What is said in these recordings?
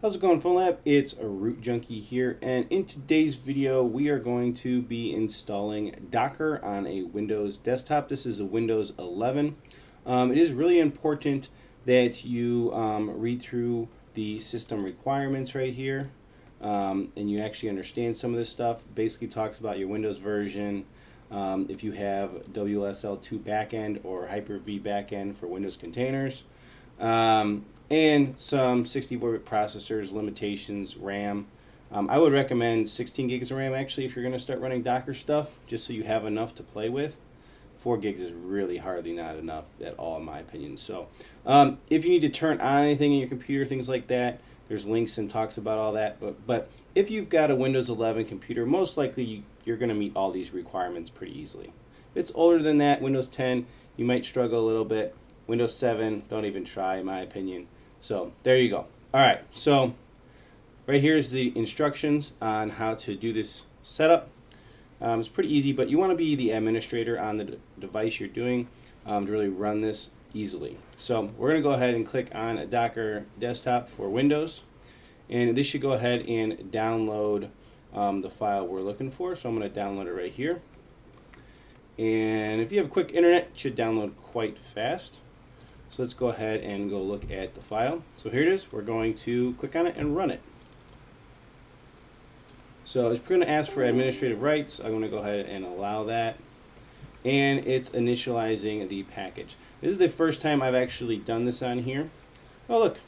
How's it going, PhonLab? It's a Root Junkie here, and in today's video we are going to be installing Docker on a Windows desktop. This is a Windows 11. It is really important that you read through the system requirements right here, and you actually understand some of this stuff. Basically talks about your Windows version, if you have WSL2 backend or Hyper-V backend for Windows containers. And some 64-bit processors, limitations, RAM. I would recommend 16 gigs of RAM actually if you're going to start running Docker stuff, just so you have enough to play with. 4 gigs is really hardly not enough at all in my opinion. So if you need to turn on anything in your computer, things like that, there's links and talks about all that. But if you've got a Windows 11 computer, most likely you're going to meet all these requirements pretty easily. If it's older than that, Windows 10, you might struggle a little bit. Windows 7, don't even try in my opinion. So there you go. All right, so right here is the instructions on how to do this setup. It's pretty easy, but you want to be the administrator on the device you're doing to really run this easily. So we're going to go ahead and click on a Docker desktop for Windows, and this should go ahead and download the file we're looking for. So I'm going to download it right here, and if you have a quick internet, it should download quite fast. So let's go ahead and go look at the file. So here it is. We're going to click on it and run it. So it's going to ask for administrative rights. I'm going to go ahead and allow that. And it's initializing the package. This is the first time I've actually done this on here. Oh look,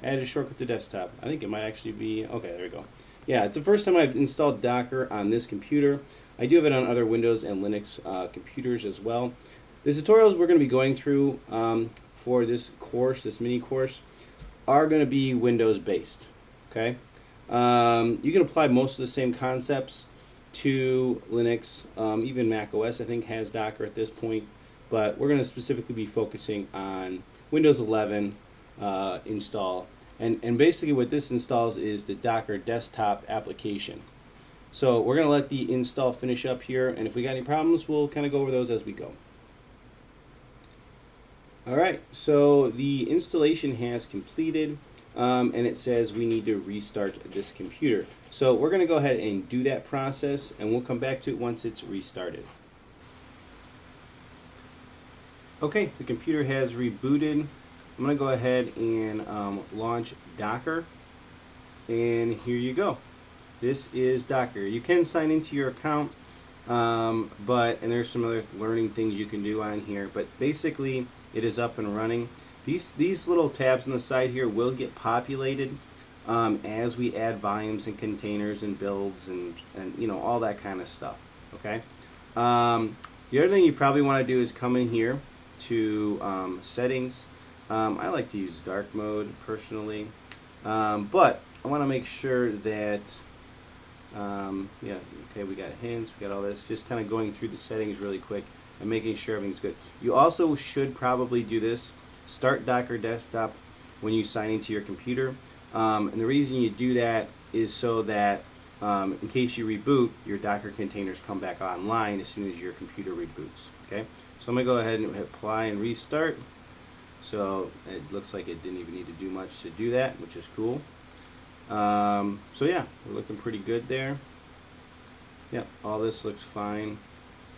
added a shortcut to desktop. I think it might actually be, okay, there we go. Yeah, it's the first time I've installed Docker on this computer. I do have it on other Windows and Linux computers as well. The tutorials we're going to be going through for this course, this mini course, are going to be Windows based. Okay, you can apply most of the same concepts to Linux, even Mac OS I think has Docker at this point, but we're going to specifically be focusing on Windows 11 install, and basically what this installs is the Docker desktop application. So we're going to let the install finish up here, and if we got any problems, we'll kind of go over those as we go. Alright, so the installation has completed, and it says we need to restart this computer. So we're going to go ahead and do that process, and we'll come back to it once it's restarted. Okay, the computer has rebooted. I'm going to go ahead and launch Docker, and here you go. This is Docker. You can sign into your account, and there's some other learning things you can do on here, but basically it is up and running. These little tabs on the side here will get populated as we add volumes and containers and builds and you know, all that kind of stuff. Okay. The other thing you probably want to do is come in here to settings. I like to use dark mode personally, but I want to make sure that yeah, okay, we got hints, we got all this, just kind of going through the settings really quick and making sure everything's good. You also should probably do this, start Docker desktop when you sign into your computer, and the reason you do that is so that in case you reboot, your Docker containers come back online as soon as your computer reboots. Okay, so I'm gonna go ahead and hit apply and restart. So it looks like it didn't even need to do much to do that, which is cool. So yeah, we're looking pretty good there. Yep, all this looks fine,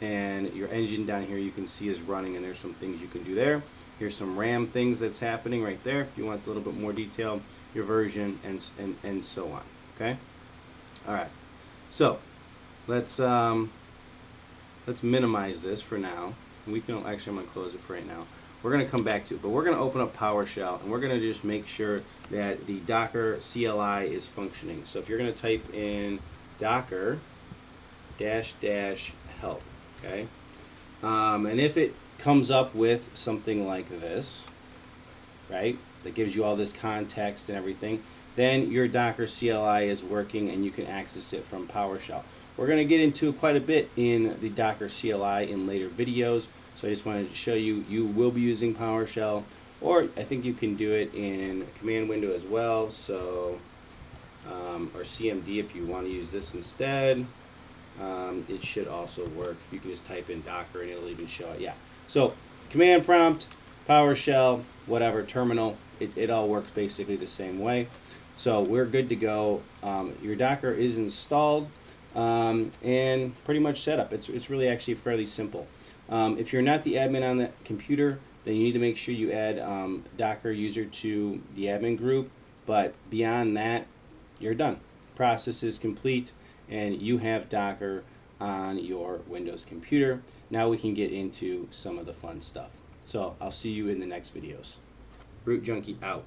and your engine down here you can see is running, and there's some things you can do there. Here's some RAM things that's happening right there if you want a little bit more detail, your version, and so on. Okay, all right, so let's minimize this for now. We can actually, I'm going to close it for right now. We're going to come back to it, but we're going to open up PowerShell, and we're going to just make sure that the Docker CLI is functioning. So if you're going to type in Docker --help, okay, and if it comes up with something like this, right, that gives you all this context and everything, then your Docker CLI is working and you can access it from PowerShell. We're going to get into quite a bit in the Docker CLI in later videos, so I just wanted to show you, you will be using PowerShell, or I think you can do it in command window as well, so or CMD if you want to use this instead. It should also work. You can just type in Docker and it'll even show it. Yeah. So command prompt, PowerShell, whatever, terminal, it all works basically the same way. So we're good to go. Your Docker is installed and pretty much set up. It's really actually fairly simple. If you're not the admin on the computer, then you need to make sure you add Docker user to the admin group. But beyond that, you're done. Process is complete, and you have Docker on your Windows computer. Now we can get into some of the fun stuff. So I'll see you in the next videos. Root Junkie out.